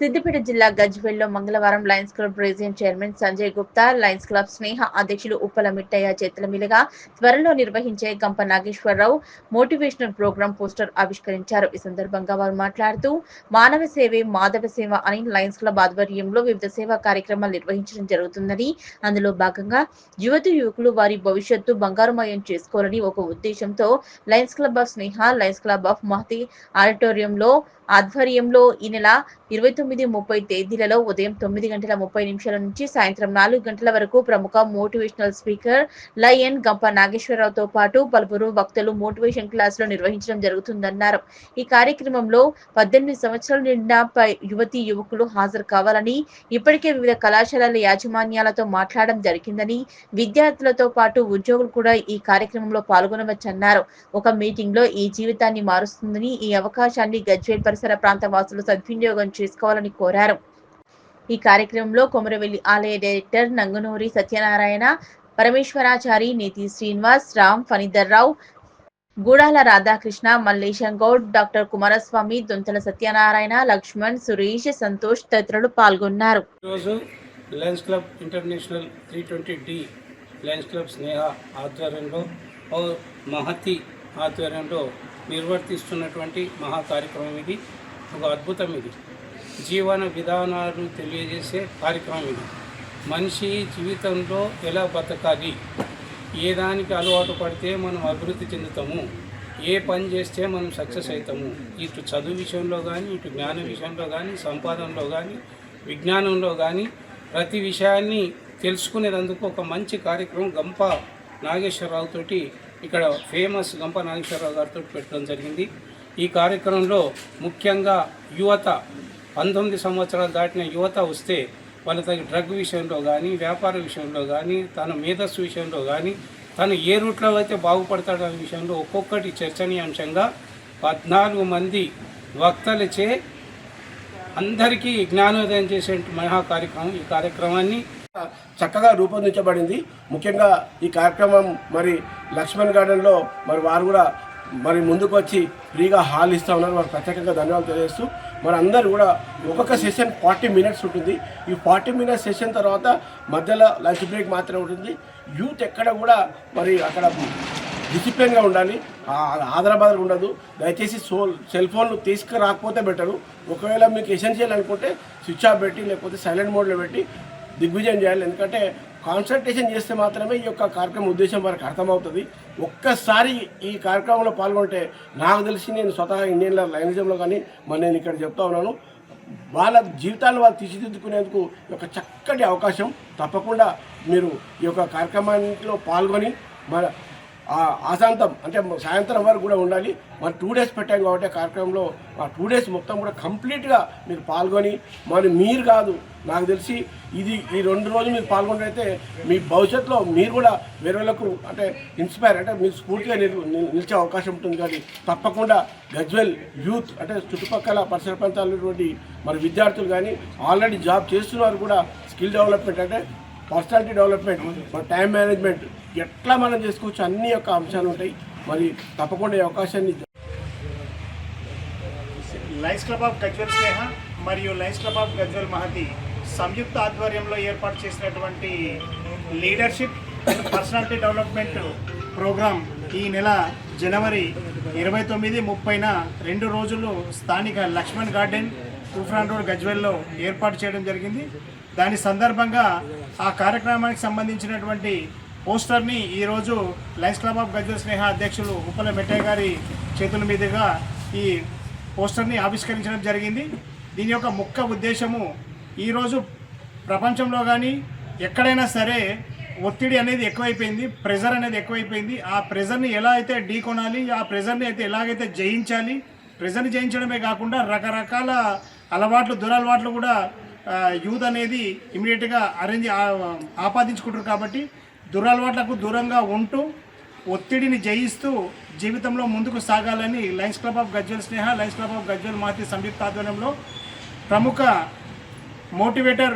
సిద్దిపేట జిల్లా గజ్వేల్లో మంగళవారం Lions Club president chairman Sanjay Gupta, Lions Club Sneha అధ్యక్షులు ఉప్పల మిట్టయ్య చేతుల మీదుగా త్వరలో నిర్వహించే గంప నాగేశ్వరరావు మోటివేషనల్ ప్రోగ్రాం పోస్టర్ ఆవిష్కరించారు. ఈ సందర్భంగా వారు మాట్లాడుతూ మానవ సేవే మాధవ సేవ అని లయన్స్ క్లబ్ ఆధ్వర్యంలో వివిధ సేవా కార్యక్రమాలు నిర్వహించడం జరుగుతుందని, అందులో భాగంగా యువకులు వారి భవిష్యత్తు బంగారుమయం చేసుకోవాలని ఒక ఉద్దేశంతో Lions Club of Sneha, Lions Club of Mahati ఆధ్వర్యంలో ఈ నెల 29-30 తేదీలలో ఉదయం 9:30 నుంచి సాయంత్రం 4 గంటల వరకు ప్రముఖ మోటివేషనల్ స్పీకర్ లయన్ గంప నాగేశ్వరరావుతో పాటు పలువురు వక్తలు మోటివేషన్ క్లాసులు నిర్వహించడం జరుగుతుందన్నారు. ఈ కార్యక్రమంలో 18 సంవత్సరాల నిండిన యువకులు హాజరు కావాలని, ఇప్పటికే వివిధ కళాశాలల యాజమాన్యాలతో మాట్లాడడం జరిగిందని, విద్యార్థులతో పాటు ఉద్యోగులు కూడా ఈ కార్యక్రమంలో పాల్గొనవచ్చన్నారు. ఒక మీటింగ్ లో ఈ జీవితాన్ని మారుస్తుందని, ఈ అవకాశాన్ని గజ్వేల్ పరిసర ప్రాంత వాసులు సద్వినియోగం చేసుకోవాలని కోరారు. ఈ కార్యక్రమంలో కొమరవెల్లి ఆలయ డైరెక్టర్ నంగునూరి సత్యనారాయణ, పరమేశ్వరాచారి, నేతి శ్రీనివాస్, రామ్, ఫణీధర్ రావు, గూడాల రాధాకృష్ణ, మల్లేశం గౌడ్, డాక్టర్ కుమారస్వామి, దొంతల సత్యనారాయణ, లక్ష్మణ్, సురేష్, సంతోష్ తదితరులు పాల్గొన్నారు. Lions Club International 320D Lions Club Sneha ఆధ్వర్యంలో మహతి ఆధ్వర్యంలో నిర్వర్తిస్తున్నటువంటి మహా కార్యక్రమం ఇది. ఒక అద్భుతం ఇది. జీవన విధానాలు తెలియజేసే కార్యక్రమం ఇది. మనిషి జీవితంలో ఎలా బతకాలి, ఏ దానికి అలవాటు పడితే మనం అభివృద్ధి చెందుతాము, ఏ పని చేస్తే మనం సక్సెస్ అవుతాము, ఇటు చదువు విషయంలో కానీ, ఇటు జ్ఞాన విషయంలో కానీ, సంపాదనలో కానీ, విజ్ఞానంలో కానీ ప్రతి విషయాన్ని తెలుసుకునేందుకు ఒక మంచి కార్యక్రమం గంప నాగేశ్వరరావు తోటి, ఇక్కడ ఫేమస్ గంప నాగేశ్వరరావు గారితో పెట్టడం జరిగింది. ఈ కార్యక్రమంలో ముఖ్యంగా యువత, 19 సంవత్సరాలు దాటిన యువత వస్తే వాళ్ళ డ్రగ్ విషయంలో కానీ, వ్యాపార విషయంలో కానీ, తన మేధస్సు విషయంలో కానీ, తను ఏ రూట్లో అయితే బాగుపడతాడో అనే విషయంలో ఒక్కొక్కటి చర్చనీయాంశంగా 14 మంది వక్తలచే అందరికీ జ్ఞానోదయం చేసే మహా కార్యక్రమం. ఈ కార్యక్రమాన్ని చక్కగా రూపొందించబడింది. ముఖ్యంగా ఈ కార్యక్రమం మరి లక్ష్మణ్ గార్డెన్లో మరి వారు కూడా మరి ముందుకు వచ్చి ఫ్రీగా హాల్ ఇస్తూ ఉన్నారు. వారు ప్రత్యేకంగా ధన్యవాదాలు తెలియజేస్తూ మరి అందరూ కూడా ఒక్కొక్క సెషన్ 40 మినిట్స్ ఉంటుంది. ఈ 40 మినిట్స్ సెషన్ తర్వాత మధ్యలో లంచ్ బ్రేక్ మాత్రమే ఉంటుంది. యూత్ ఎక్కడ కూడా మరి అక్కడ డిసిప్లిన్గా ఉండాలి, ఆదరబాదలు ఉండదు. దయచేసి సెల్ ఫోన్లు తీసుకురాకపోతే బెటరు. ఒకవేళ మీకు ఎసెన్షియల్ అనుకుంటే స్విచ్ ఆఫ్ పెట్టి లేకపోతే సైలెంట్ మోడ్లో పెట్టి దిగ్విజయం చేయాలి. ఎందుకంటే కాన్సన్ట్రేషన్ చేస్తే మాత్రమే ఈ యొక్క కార్యక్రమం ఉద్దేశం వారికి అర్థమవుతుంది. ఒక్కసారి ఈ కార్యక్రమంలో పాల్గొంటే నాకు తెలిసి నేను స్వతహా ఇండియన్ లైనిజంలో కానీ మరి నేను ఇక్కడ చెప్తా ఉన్నాను, వాళ్ళ జీవితాలను వాళ్ళు తీర్చిదిద్దుకునేందుకు ఒక చక్కటి అవకాశం. తప్పకుండా మీరు ఈ యొక్క కార్యక్రమాల్లో పాల్గొని మన ఆశాంతం అంటే సాయంత్రం వరకు కూడా ఉండాలి. మరి 2 డేస్ పెట్టాం కాబట్టి కార్యక్రమంలో ఆ 2 డేస్ మొత్తం కూడా కంప్లీట్గా మీరు పాల్గొని మరి మీరు కాదు నాకు తెలిసి ఇది ఈ 2 రోజులు మీరు పాల్గొంటే మీ భవిష్యత్తులో మీరు కూడా వేరేలకు అంటే ఇన్స్పైర్ అంటే మీరు స్ఫూర్తిగా నిలిచే అవకాశం ఉంటుంది. కానీ తప్పకుండా గజ్వేల్ యూత్ అంటే చుట్టుపక్కల పరిసర ప్రాంతాలటువంటి మరి విద్యార్థులు కానీ ఆల్రెడీ జాబ్ చేస్తున్నారు కూడా స్కిల్ డెవలప్మెంట్ అంటే పర్సనాలిటీ డెవలప్మెంట్, మరి టైం మేనేజ్మెంట్ ఎట్లా మనం చేసుకోవచ్చు అన్ని యొక్క అంశాలు ఉంటాయి. మరి తప్పకుండా ఈ అవకాశాన్ని Lions Club of Gajwel Sneha మరియు Lions Club of Gajwel Mahathi సంయుక్త ఆధ్వర్యంలో ఏర్పాటు చేసినటువంటి లీడర్షిప్ పర్సనాలిటీ డెవలప్మెంట్ ప్రోగ్రాం ఈ నెల జనవరి 29-30న 2 రోజులు స్థానిక లక్ష్మణ్ గార్డెన్, తూఫాన్ రోడ్, గజ్వేల్లో ఏర్పాటు చేయడం జరిగింది. దాని సందర్భంగా ఆ కార్యక్రమానికి సంబంధించినటువంటి పోస్టర్ని ఈరోజు లయన్స్ క్లబ్ ఆఫ్ గజ్వేల్ స్నేహ అధ్యక్షులు ఉప్పల మిట్టయ్య గారి చేతుల మీదుగా ఈ పోస్టర్ని ఆవిష్కరించడం జరిగింది. దీని యొక్క ముఖ్య ఉద్దేశము ఈరోజు ప్రపంచంలో కానీ ఎక్కడైనా సరే ఒత్తిడి అనేది ఎక్కువైపోయింది, ప్రెజర్ అనేది ఎక్కువైపోయింది. ఆ ప్రెజర్ని ఎలా అయితే ఢీకొనాలి, ఆ ప్రెజర్ని అయితే ఎలాగైతే జయించాలి, ప్రెజర్ని జయించడమే కాకుండా రకరకాల అలవాట్లు, దురలవాట్లు కూడా యూత్ అనేది ఇమీడియట్గా ఆపాదించుకుంటారు. కాబట్టి దురలవాట్లకు దూరంగా ఉంటూ ఒత్తిడిని జయిస్తూ జీవితంలో ముందుకు సాగాలని Lions Club of Gajwel Sneha, Lions Club of Gajwel Mahathi సంయుక్త ఆధ్వర్యంలో ప్రముఖ మోటివేటర్